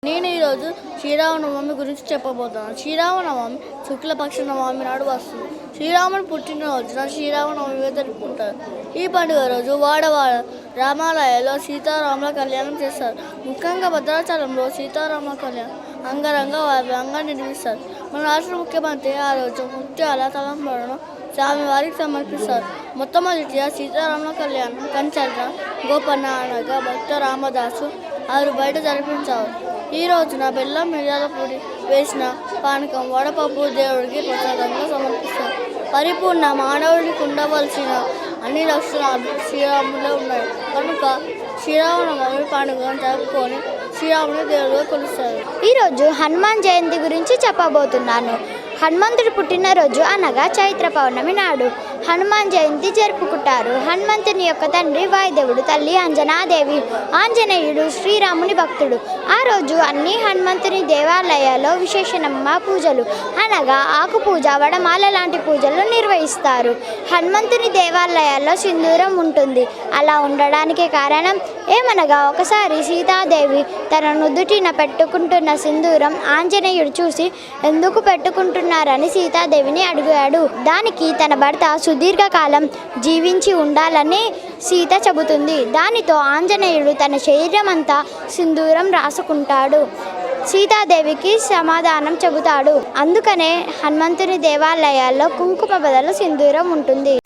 నేను ఈరోజు శ్రీరామనవమి గురించి చెప్పబోతున్నాను. శ్రీరామనవమి శుక్లపక్ష నవమి నాడు వస్తుంది. శ్రీరాముని పుట్టినరోజున శ్రీరామనవమి జరుపుకుంటారు. ఈ పండుగ రోజు వాడవాడ రామాలయాల్లో సీతారాముల కళ్యాణం చేస్తారు. ముఖ్యంగా భద్రాచలంలో సీతారాముల కళ్యాణం అంగరంగ వైభవంగా నిర్మిస్తారు. మన రాష్ట్ర ముఖ్యమంత్రి ఆ రోజు ముత్యాల తలంబరను స్వామివారికి సమర్పిస్తారు. మొట్టమొదటిగా సీతారాముల కళ్యాణం కంచర్ల గోపన్న అనగా భక్త రామదాసు ఆరు బయట జరిపించారు. ఈ రోజున బెల్లం మిరియాల పొడి వేసిన పానకం వడపప్పు దేవుడికి ప్రసాదంగా సమర్పిస్తారు. పరిపూర్ణ మానవుడికి ఉండవలసిన అన్ని లక్షణాలు శ్రీరాములో ఉన్నాయి కనుక శ్రీరామనవమి పండుగను జరుపుకొని శ్రీరాముని దేవుడిగా కొలుస్తారు. ఈరోజు హనుమాన్ జయంతి గురించి చెప్పబోతున్నాను. హనుమంతుడి పుట్టినరోజు అనగా చైత్ర పౌర్ణమి నాడు హనుమాన్ జయంతి జరుపుకుంటారు. హనుమంతుని యొక్క తండ్రి వాయుదేవుడు, తల్లి అంజనాదేవి. ఆంజనేయుడు శ్రీరాముని భక్తుడు. ఆ రోజు అన్ని హనుమంతుని దేవాలయాల్లో విశేషణమ్మ పూజలు అనగా ఆకు పూజ, వడమాల లాంటి పూజలు నిర్వహిస్తారు. హనుమంతుని దేవాలయాల్లో సింధూరం ఉంటుంది. అలా ఉండడానికి కారణం ఏమనగా ఒకసారి సీతాదేవి తన నుదుటిన పెట్టుకుంటున్న సింధూరం ఆంజనేయుడు చూసి ఎందుకు పెట్టుకుంటున్నారని సీతాదేవిని అడిగాడు. దానికి తన భర్త సుదీర్ఘకాలం జీవించి ఉండాలని సీత చెబుతుంది. దానితో ఆంజనేయుడు తన శరీరం అంతా సింధూరం రాసుకుంటాడు. సీతాదేవికి సమాధానం చెబుతాడు. అందుకనే హనుమంతుని దేవాలయాల్లో కుంకుమ బదులు సింధూరం ఉంటుంది.